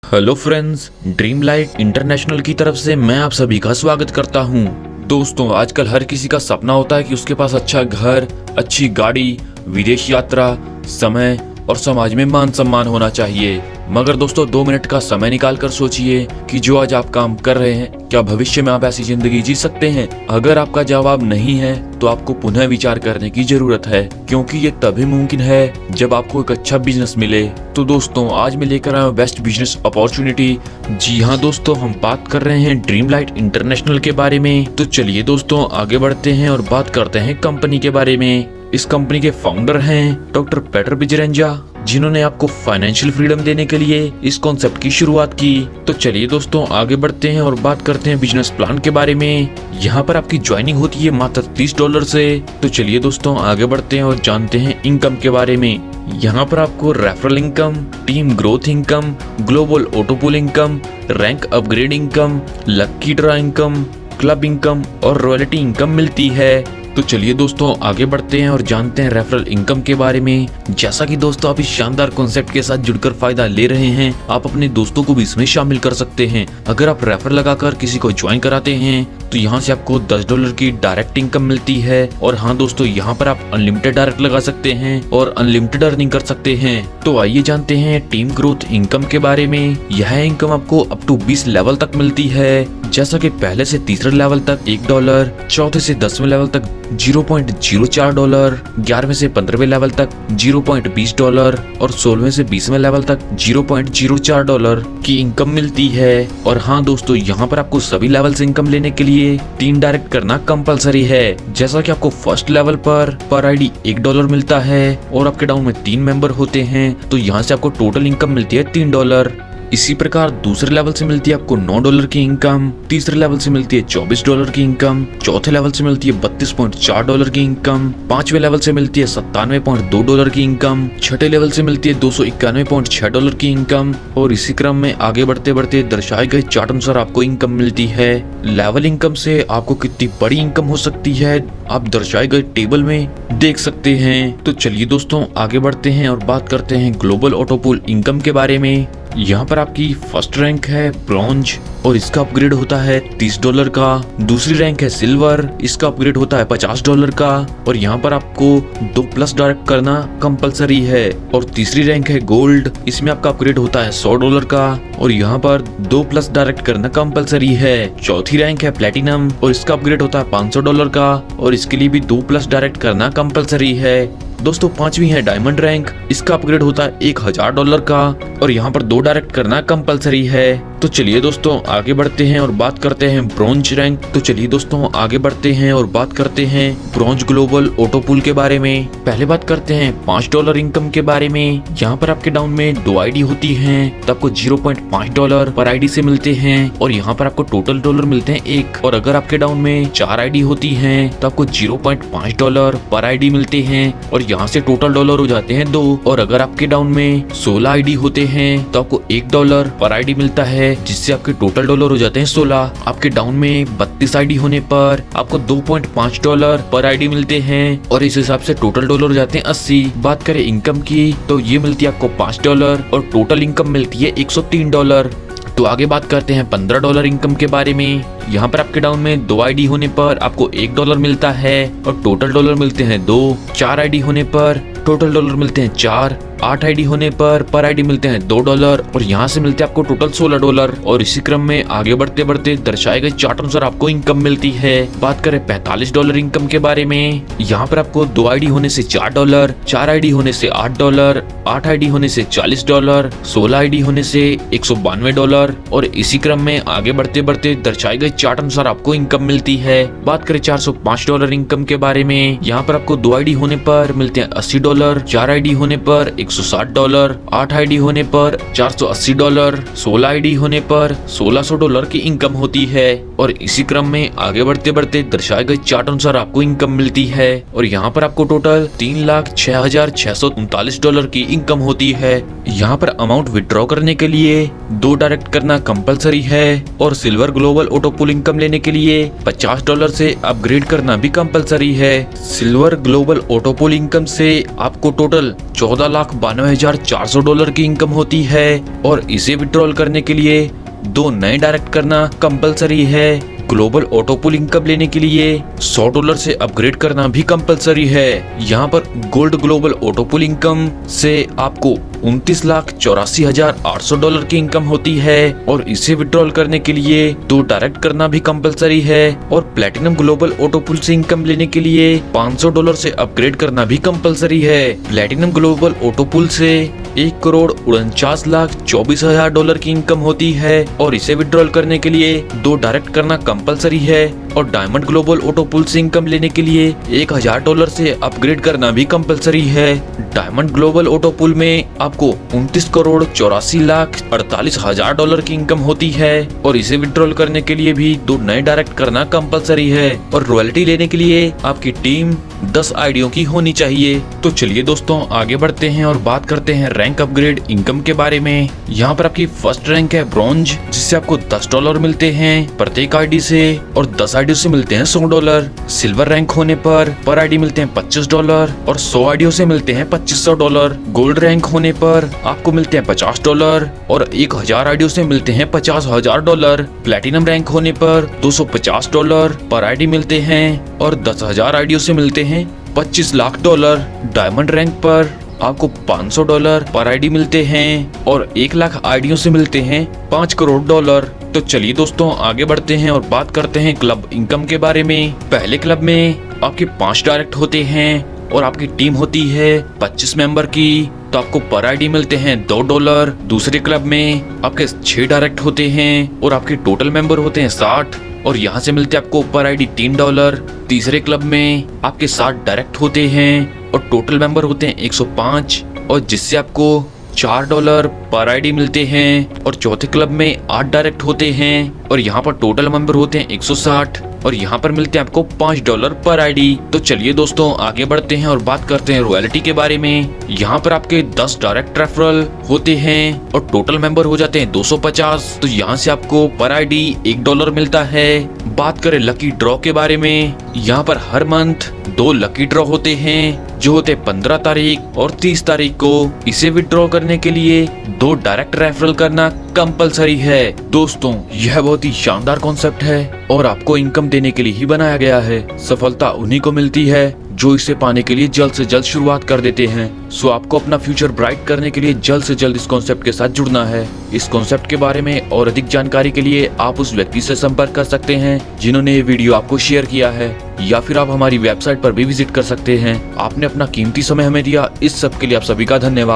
Hello friends, dream light international की तरफ से मैं आप सभी का स्वागत करता हूं। दोस्तों, आजकल हर किसी का सपना होता है कि उसके पास अच्छा घर, अच्छी गाड़ी, विदेश यात्रा, समय और समाज में मान सम्मान होना चाहिए। मगर दोस्तों, 2 मिनट का समय निकाल कर सोचिए कि जो आज आप काम कर रहे हैं, क्या भविष्य में आप ऐसी जिंदगी जी सकते हैं? अगर आपका जवाब नहीं है तो आपको पुनः विचार करने की जरूरत है, क्योंकि ये तभी मुमकिन है जब आपको एक अच्छा बिजनेस मिले। तो दोस्तों, आज मैं लेकर आया हूं बेस्ट बिजनेस अपॉर्चुनिटी। जी हाँ दोस्तों, हम बात कर रहे हैं ड्रीम लाइट इंटरनेशनल के बारे में। तो चलिए दोस्तों, आगे बढ़ते हैं और बात करते हैं कंपनी के बारे में। इस कंपनी के फाउंडर हैं डॉक्टर पीटर बिजरेंजा, जिन्होंने आपको फाइनेंशियल फ्रीडम देने के लिए इस कॉन्सेप्ट की शुरुआत की। तो चलिए दोस्तों, आगे बढ़ते हैं और बात करते हैं बिजनेस प्लान के बारे में। यहाँ पर आपकी ज्वाइनिंग होती है मात्र $30 से। तो चलिए दोस्तों, आगे बढ़ते हैं और जानते हैं इनकम के बारे में। यहाँ पर आपको referral income, team growth income, global autopool income, rank upgrade income, lucky draw income, club income और रॉयल्टी इनकम मिलती है। तो चलिए दोस्तों, आगे बढ़ते हैं और जानते हैं रेफरल इनकम के बारे में। जैसा कि दोस्तों, आप इस शानदार कॉन्सेप्ट के साथ जुड़कर फायदा ले रहे हैं, आप अपने दोस्तों को भी इसमें शामिल कर सकते हैं। अगर आप रेफर लगाकर किसी को ज्वाइन कराते हैं तो यहाँ से आपको $10 की डायरेक्ट इनकम मिलती है। और हाँ दोस्तों, यहाँ पर आप अनलिमिटेड डायरेक्ट लगा सकते हैं और अनलिमिटेड अर्निंग कर सकते हैं। तो आइए जानते हैं टीम ग्रोथ इनकम के बारे में। यह इनकम आपको अप टू 20 लेवल तक मिलती है, जैसा कि पहले से तीसरे लेवल तक $1, चौथे से 10वें लेवल तक $0.04, 11वें से 15वें लेवल तक $0.20 और 16वें से 20वें लेवल तक $0.04 की इनकम मिलती है। और हाँ दोस्तों, यहाँ पर आपको सभी लेवल से इनकम लेने के लिए 3 डायरेक्ट करना कंपलसरी है। जैसा कि आपको फर्स्ट लेवल पर आईडी $1 मिलता है और आपके डाउन में 3 मेंबर होते हैं, तो यहाँ से आपको टोटल इनकम मिलती है $3। इसी प्रकार दूसरे लेवल से मिलती है आपको $9 की इनकम, तीसरे लेवल से मिलती है $24 की इनकम, चौथे लेवल से मिलती है $32.4 की इनकम, 5वें लेवल से मिलती है $97.2 की इनकम, छठे लेवल से मिलती है $291.6 की इनकम। और इसी क्रम में आगे बढ़ते बढ़ते दर्शाए गए चार्ट अनुसार आपको इनकम मिलती है। लेवल इनकम से आपको कितनी बड़ी इनकम हो सकती है आप दर्शाए गए टेबल में देख सकते हैं। तो चलिए दोस्तों, आगे बढ़ते हैं और बात करते हैं ग्लोबल ऑटोपूल इनकम के बारे में। यहाँ पर आपकी फर्स्ट रैंक है ब्रॉन्ज और इसका अपग्रेड होता है $30 का। दूसरी रैंक है सिल्वर, इसका अपग्रेड होता है $50 का। और यहाँ पर आपको 2+ डायरेक्ट करना कंपलसरी है। और तीसरी रैंक है गोल्ड, इसमें आपका अपग्रेड होता है $100 का और यहाँ पर 2+ डायरेक्ट करना कंपलसरी है। चौथी रैंक है प्लेटिनम और इसका अपग्रेड होता है $500 का और इसके लिए भी 2+ डायरेक्ट करना कंपलसरी है। दोस्तों, 5वीं है डायमंड रैंक, इसका अपग्रेड होता है $1000 का और यहाँ पर 2 डायरेक्ट करना कंपलसरी है। तो चलिए दोस्तों, आगे बढ़ते हैं और बात करते हैं ब्रॉन्ज रैंक। तो चलिए दोस्तों, आगे बढ़ते हैं और बात करते हैं ब्रॉन्ज ग्लोबल ऑटोपूल के बारे में। पहले बात करते हैं $5 इनकम के बारे में। यहाँ पर आपके डाउन में 2 आईडी होती हैं, तो आपको $0.5 पर आईडी से मिलते हैं और यहाँ पर आपको टोटल डॉलर मिलते हैं 1। और अगर आपके डाउन में 4 आईडी होती हैं तो आपको $0.5 पर आईडी मिलते हैं और यहाँ से टोटल डॉलर हो जाते हैं 2। और अगर आपके डाउन में 16 आईडी होते हैं तो आपको $1 पर आईडी मिलता है, जिससे आपके टोटल डॉलर हो जाते हैं 16। आपके डाउन में 32 आईडी होने पर आपको $2.5 पर आईडी मिलते हैं और इस हिसाब से टोटल डॉलर हो जाते हैं 80। बात करें इनकम की तो ये मिलती है आपको $5 और टोटल इनकम मिलती है $103। तो आगे बात करते हैं $15 इनकम के बारे में। यहाँ पर आपके डाउन में 2 आईडी होने पर आपको $1 मिलता है और टोटल डॉलर मिलते हैं 2। 4 आईडी होने पर टोटल डॉलर मिलते हैं 4। 8 आईडी होने पर आईडी मिलते हैं $2 और यहाँ से मिलते हैं आपको टोटल $16। और इसी क्रम में आगे बढ़ते बढ़ते दर्शाए गए चार्ट अनुसार आपको इनकम मिलती है। बात करें $45 इनकम के बारे में। यहाँ पर आपको 2 आईडी होने से $4, 4 आईडी होने से $8, 8 आईडी होने से $40, 16 आईडी होने से $192 और इसी क्रम में आगे बढ़ते बढ़ते दर्शाए गए चार्ट अनुसार आपको इनकम मिलती है। बात करें $405 इनकम के बारे में। यहाँ पर आपको 2 आईडी होने पर मिलते हैं $80, 4 आईडी होने पर $160, 8 आईडी होने पर $480, 16 आईडी होने पर $1600 की इनकम होती है। और इसी क्रम में आगे बढ़ते बढ़ते दर्शाए गए चार्ट अनुसार आपको इनकम मिलती है और यहाँ पर आपको टोटल $3,06,639 की इनकम होती है। यहाँ पर अमाउंट विड्रॉ करने के लिए 2 डायरेक्ट करना कंपलसरी है और सिल्वर ग्लोबल ऑटोपूल इनकम लेने के लिए $50 से अपग्रेड करना भी कंपलसरी है। सिल्वर ग्लोबल ऑटोपूल इनकम से आपको टोटल $14,92,400 की इनकम होती है और इसे विड्रॉल करने के लिए 2 नए डायरेक्ट करना कंपलसरी है। ग्लोबल ऑटो पुल इनकम लेने के लिए $100 से अपग्रेड करना भी कंपलसरी है। यहाँ पर गोल्ड ग्लोबल ऑटो पुल इनकम से आपको $29,84,800 की इनकम होती है और इसे विड्रॉल करने के लिए 2 डायरेक्ट करना भी कंपलसरी है और प्लेटिनम ग्लोबल ऑटो पुल से इनकम लेने के लिए $500 से अपग्रेड करना भी कंपलसरी है। प्लेटिनम ग्लोबल ऑटो पुल से $1,49,24,000 की इनकम होती है और इसे विड्रॉल करने के लिए 2 डायरेक्ट करना कंपलसरी है और डायमंड ग्लोबल ऑटो पुल से इनकम लेने के लिए $1,000 से अपग्रेड करना भी कंपलसरी है। डायमंड ग्लोबल ऑटो पुल में आपको $29,84,48,000 की इनकम होती है और इसे विड्रॉल करने के लिए भी 2 नए डायरेक्ट करना कंपलसरी है और रॉयल्टी लेने के लिए आपकी टीम 10 आईडियों की होनी चाहिए। तो चलिए दोस्तों आगे बढ़ते हैं और बात करते हैं रैंक अपग्रेड इनकम के बारे में। यहाँ पर आपकी फर्स्ट रैंक है ब्रॉन्ज, जिससे आपको $10 मिलते हैं प्रत्येक आईडी से और 10 आईडियों से मिलते हैं $100। सिल्वर रैंक होने पर आईडी मिलते हैं $25 और 100 आईडियों से मिलते हैं $2500। गोल्ड रैंक होने पर आपको मिलते हैं $50 और 1000 आईडियों से मिलते हैं $50,000। प्लेटिनम रैंक होने पर $250 पर आईडी मिलते हैं और 10,000 आईडियों से मिलते हैं $25 लाख। डायमंड रैंक पर आपको $500 पर आईडी मिलते हैं और 1 लाख आईडियों से मिलते हैं $5 करोड़। तो चलिए दोस्तों आगे बढ़ते हैं और बात करते हैं क्लब इनकम के बारे में। पहले क्लब में आपके 5 डायरेक्ट होते हैं और आपकी टीम होती है 25 मेंबर की, तो आपको पर आईडी मिलते हैं $2। दूसरे क्लब में आपके 6 डायरेक्ट होते हैं और आपके टोटल मेंबर होते हैं 60 और यहाँ से मिलते हैं आपको पर आईडी $3। तीसरे क्लब में आपके 7 डायरेक्ट होते हैं और टोटल मेंबर होते हैं 105 और जिससे आपको $4 पर आईडी मिलते हैं। और चौथे क्लब में 8 डायरेक्ट होते हैं और यहाँ पर टोटल मेंबर होते हैं 160 और यहाँ पर मिलते हैं आपको $5 पर आईडी। तो चलिए दोस्तों आगे बढ़ते हैं और बात करते हैं रॉयल्टी के बारे में। यहाँ पर आपके 10 डायरेक्ट रेफरल होते हैं और टोटल मेंबर हो जाते हैं 250, तो यहाँ से आपको पर आईडी $1 मिलता है। बात करें लकी ड्रॉ के बारे में, यहाँ पर हर मंथ 2 लकी ड्रॉ होते हैं जो होते 15 तारीख और 30 तारीख को। इसे विड्रॉ करने के लिए 2 डायरेक्ट रेफरल करना कंपलसरी है। दोस्तों यह बहुत ही शानदार कॉन्सेप्ट है और आपको इनकम देने के लिए ही बनाया गया है। सफलता उन्हीं को मिलती है जो इसे पाने के लिए जल्द से जल्द शुरुआत कर देते हैं। सो आपको अपना फ्यूचर ब्राइट करने के लिए जल्द से जल्द इस कॉन्सेप्ट के साथ जुड़ना है। इस कॉन्सेप्ट के बारे में और अधिक जानकारी के लिए आप उस व्यक्ति से संपर्क कर सकते हैं जिन्होंने ये वीडियो आपको शेयर किया है, या फिर आप हमारी वेबसाइट पर भी विजिट कर सकते हैं। आपने अपना कीमती समय हमें दिया, इस सब के लिए आप सभी का धन्यवाद।